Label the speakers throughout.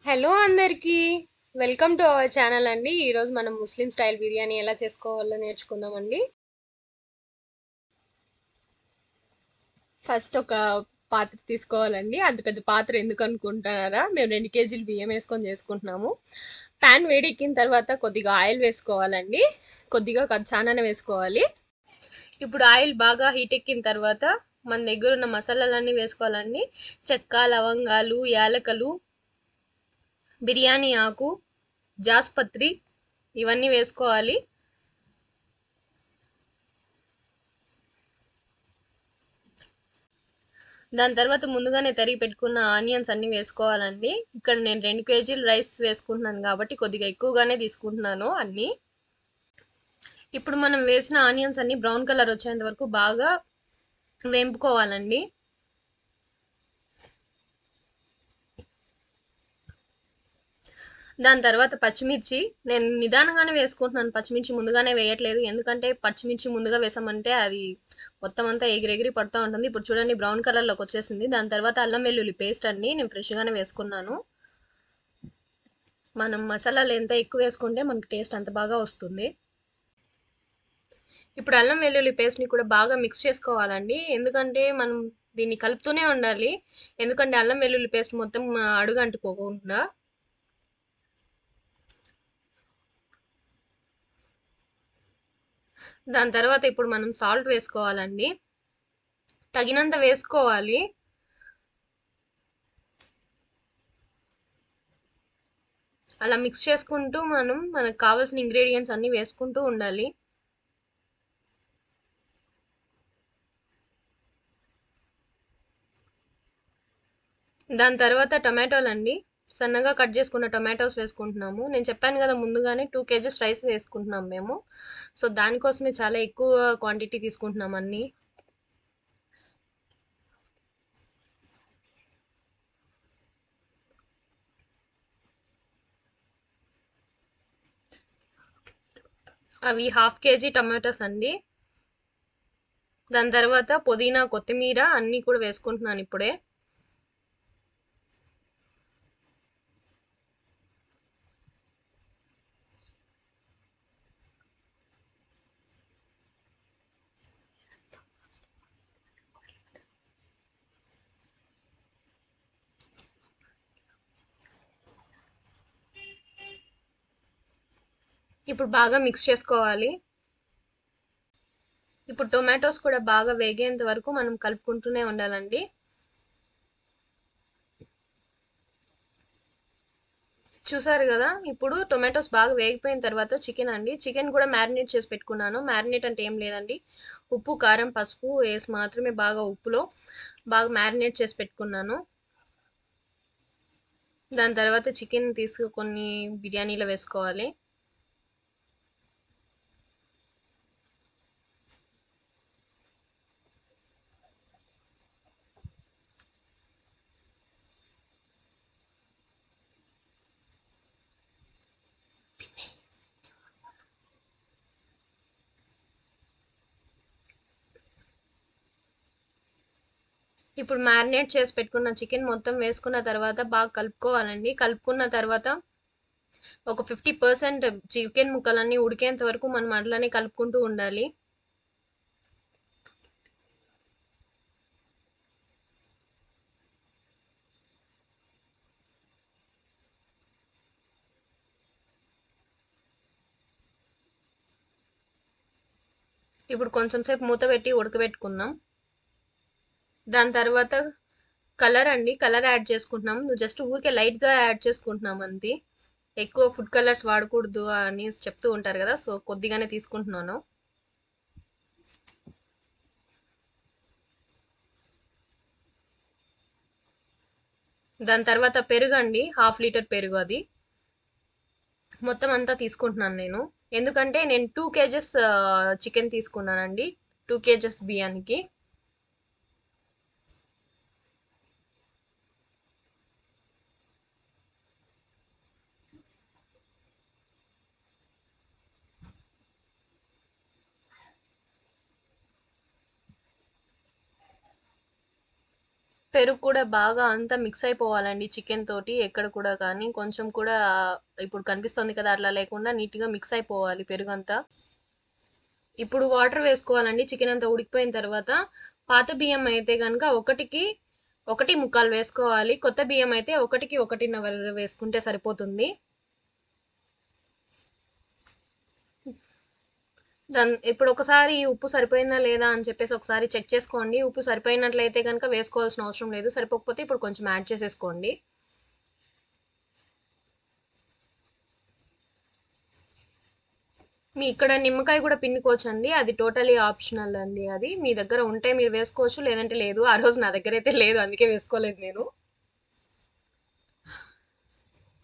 Speaker 1: Hello అందరికీ welcome to our channel అండి. ఈరోజు మనం ముస్లిం స్టైల్ బిర్యానీ ఎలా చేసుకోవాలో నేర్చుకుందామండి. ఫస్ట్ ఒక పాత్ర తీసుకోవాలండి. అంత పెద్ద పాత్ర ఎందుకు అనుకుంటున్నారా? మేము 2 కేజీలు బియ్యం వేసుకొని చేసుకుంటున్నాము. ప్యాన్ వేడెక్కిన తర్వాత కొద్దిగా ఆయిల్ వేసుకోవాలండి. కొద్దిగా చాలానే వేసుకోవాలి. ఇప్పుడు ఆయిల్ బాగా హీట్ ఎక్కిన తర్వాత మన దగ్గర ఉన్న మసాలాలన్నీ వేసుకోవాలండి. చెక్క, లవంగాలు, యాలకలు, బిర్యానీ ఆకు, జాస్పత్రి ఇవన్నీ వేసుకోవాలి. దాని తర్వాత ముందుగానే తరిగి పెట్టుకున్న ఆనియన్స్ అన్ని వేసుకోవాలండి. ఇక్కడ నేను 2 కేజీలు రైస్ వేసుకుంటున్నాను కాబట్టి కొద్దిగా ఎక్కువగానే తీసుకుంటున్నాను అన్ని. ఇప్పుడు మనం వేసిన ఆనియన్స్ అన్ని బ్రౌన్ కలర్ వచ్చేంత వరకు బాగా వేంపుకోవాలండి. దాని తర్వాత పచ్చిమిర్చి నేను నిదానంగానే వేసుకుంటున్నాను. పచ్చిమిర్చి ముందుగానే వేయట్లేదు, ఎందుకంటే పచ్చిమిర్చి ముందుగా వేసామంటే అది మొత్తం అంతా ఎగిరెగిరి పడుతూ ఉంటుంది. ఇప్పుడు చూడండి బ్రౌన్ కలర్లోకి వచ్చేసింది. దాని తర్వాత అల్లం వెల్లుల్లి పేస్ట్ అండి నేను ఫ్రెష్గానే వేసుకున్నాను. మనం మసాలాలు ఎంత ఎక్కువ వేసుకుంటే మనకు టేస్ట్ అంత బాగా వస్తుంది. ఇప్పుడు అల్లం వెల్లుల్లి పేస్ట్ని కూడా బాగా మిక్స్ చేసుకోవాలండి, ఎందుకంటే మనం దీన్ని కలుపుతూనే ఉండాలి. ఎందుకంటే అల్లం వెల్లుల్లి పేస్ట్ మొత్తం అడుగు అంటుకోకుండా. దాని తర్వాత ఇప్పుడు మనం సాల్ట్ వేసుకోవాలండి, తగినంత వేసుకోవాలి. అలా మిక్స్ చేసుకుంటూ మనకు కావాల్సిన ఇంగ్రీడియంట్స్ అన్నీ వేసుకుంటూ ఉండాలి. దాని తర్వాత టమాటోలండి, సన్నగా కట్ చేసుకున్న టొమాటోస్ వేసుకుంటున్నాము. నేను చెప్పాను కదా ముందుగానే 2 కేజీస్ రైస్ వేసుకుంటున్నాం మేము. సో దానికోసమే చాలా ఎక్కువ క్వాంటిటీ తీసుకుంటున్నాం అన్నీ. అవి 1/2 కేజీ టమాటోస్ అండి. దాని తర్వాత పుదీనా, కొత్తిమీర అన్నీ కూడా వేసుకుంటున్నాను ఇప్పుడే. ఇప్పుడు బాగా మిక్స్ చేసుకోవాలి. ఇప్పుడు టొమాటోస్ కూడా బాగా వేగేంత వరకు మనం కలుపుకుంటూనే ఉండాలండి. చూసారు కదా, ఇప్పుడు టొమాటోస్ బాగా వేగిపోయిన తర్వాత చికెన్ అండి, చికెన్ కూడా మ్యారినేట్ చేసి పెట్టుకున్నాను. మ్యారినేట్ అంటే ఏం లేదండి, ఉప్పు, కారం, పసుపు వేసి మాత్రమే బాగా ఉప్పులో బాగా మ్యారినేట్ చేసి పెట్టుకున్నాను. దాని తర్వాత చికెన్ తీసుకొని బిర్యానీలో వేసుకోవాలి. ఇప్పుడు మ్యారినేట్ చేసి పెట్టుకున్న చికెన్ మొత్తం వేసుకున్న తర్వాత బాగా కలుపుకోవాలండి. కలుపుకున్న తర్వాత ఒక 50% చికెన్ ముక్కలన్నీ ఉడికేంత వరకు మనం అట్లానే కలుపుకుంటూ ఉండాలి. ఇప్పుడు కొంచెం సేపు మూత పెట్టి ఉడకబెట్టుకుందాం. దాని తర్వాత కలర్ అండి, కలర్ యాడ్ చేసుకుంటున్నాం. నువ్వు జస్ట్ ఊరికే లైట్గా యాడ్ చేసుకుంటున్నాం అంతే. ఎక్కువ ఫుడ్ కలర్స్ వాడకూడదు అని చెప్తూ ఉంటారు కదా, సో కొద్దిగానే తీసుకుంటున్నాను. దాని తర్వాత పెరుగు అండి, 1/2 లీటర్ పెరుగు, అది మొత్తం అంతా తీసుకుంటున్నాను నేను. ఎందుకంటే నేను 2 కేజెస్ చికెన్ తీసుకున్నానండి, 2 కేజెస్ బియ్యానికి. పెరుగు కూడా బాగా అంతా మిక్స్ అయిపోవాలండి చికెన్ తోటి. ఎక్కడ కూడా కానీ కొంచెం కూడా ఇప్పుడు కనిపిస్తుంది కదా అట్లా లేకుండా నీట్‌గా మిక్స్ అయిపోవాలి పెరుగంతా. ఇప్పుడు వాటర్ వేసుకోవాలండి చికెన్ అంతా ఉడికిపోయిన తర్వాత. పాత బియ్యం అయితే గనుక 1కి 1.25 వేసుకోవాలి. కొత్త బియ్యం అయితే 1కి 1.5 వేసుకుంటే సరిపోతుంది. ఇప్పుడు ఒకసారి ఉప్పు సరిపోయిందా లేదా అని చెప్పేసి ఒకసారి చెక్ చేసుకోండి. ఉప్పు సరిపోయినట్లయితే గనుక వేసుకోవాల్సిన అవసరం లేదు. సరిపోకపోతే ఇప్పుడు కొంచెం యాడ్ చేసేసుకోండి. మీ ఇక్కడ నిమ్మకాయ కూడా పిండుకోవచ్చండి. అది టోటలీ ఆప్షనల్ అండి అది. మీ దగ్గర ఉంటే మీరు వేసుకోవచ్చు. లేదంటే లేదు. ఆ రోజు నా దగ్గర అయితే లేదు. అందుకే వేసుకోలేదు నేను.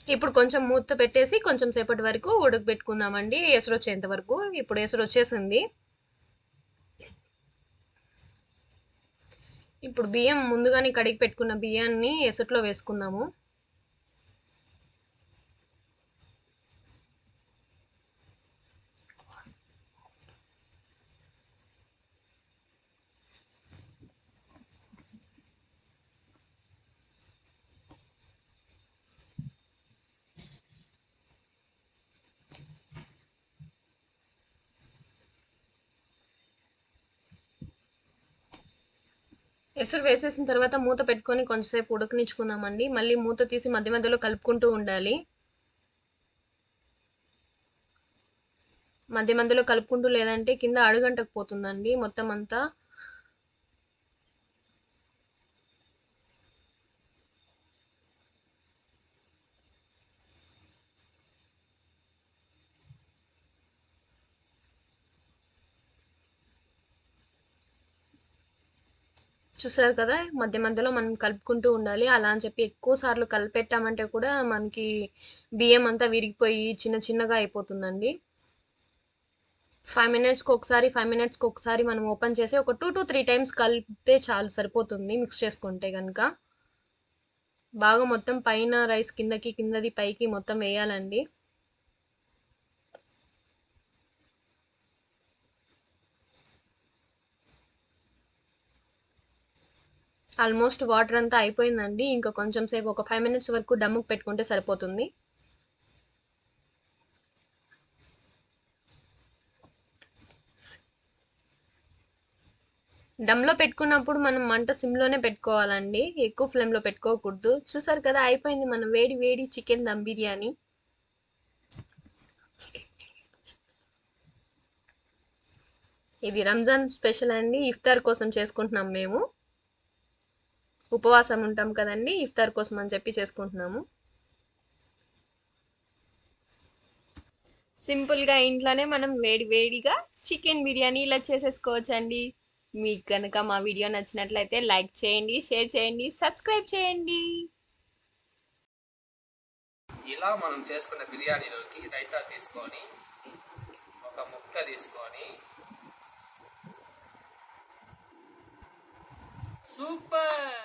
Speaker 1: ఇప్పుడు కొంచెం మూత పెట్టేసి కొంచెం సేపటి వరకు ఉడకబెట్టుకుందామండి. ఎసరొచ్చేంత వరకు. ఇప్పుడు ఎసరొచ్చేసింది. ఇప్పుడు బియ్యం ముందుగానే కడిగి పెట్టుకున్న బియ్యాన్ని ఎసట్లో వేసుకుందాము. ఎసరు వేసేసిన తర్వాత మూత పెట్టుకొని కొంచెంసేపు ఉడకనిచ్చుకుందామండి. మళ్ళీ మూత తీసి మధ్య మధ్యలో కలుపుకుంటూ ఉండాలి. మధ్య మధ్యలో కలుపుకుంటూ లేదంటే కింద అడుగంటకు పోతుందండి మొత్తం అంతా. చూసారు కదా మధ్య మధ్యలో మనం కలుపుకుంటూ ఉండాలి. అలా అని చెప్పి ఎక్కువ సార్లు కలిపెట్టామంటే కూడా మనకి బియ్యం అంతా విరిగిపోయి చిన్న చిన్నగా అయిపోతుందండి. 5 మినిట్స్కి ఒకసారి మనం ఓపెన్ చేసి ఒక 2 to 3 టైమ్స్ కలిపితే చాలు సరిపోతుంది మిక్స్ చేసుకుంటే కనుక. బాగా మొత్తం పైన రైస్ కిందకి కిందది పైకి మొత్తం వేయాలండి. ఆల్మోస్ట్ వాటర్ అంతా అయిపోయిందండి. ఇంకా కొంచెం సేపు ఒక 5 మినిట్స్ వరకు డమ్ముకు పెట్టుకుంటే సరిపోతుంది. డమ్లో పెట్టుకున్నప్పుడు మనం మంట సిమ్లోనే పెట్టుకోవాలండి. ఎక్కువ ఫ్లేమ్లో పెట్టుకోకూడదు. చూసారు కదా అయిపోయింది మన వేడి వేడి చికెన్ దమ్ బిర్యానీ. ఇది రంజాన్ స్పెషల్ అండి. ఇఫ్తార్ కోసం చేసుకుంటున్నాం మేము. ఉపవాసం ఉంటాం కదండి ఇఫ్తార్ కోసం అని చెప్పి చేసుకుంటున్నాము. సింపుల్గా ఇంట్లోనే మనం వేడి వేడిగా చికెన్ బిర్యానీ ఇలా చేసేసుకోవచ్చండి. మీకు కనుక మా వీడియో నచ్చినట్లయితే లైక్ చేయండి, షేర్ చేయండి, సబ్స్క్రైబ్ చేయండి.
Speaker 2: ఇలా మనం చేసుకున్న బిర్యానీలోకి రైతా తీసుకొని ఒక ముక్క తీసుకొని సూపర్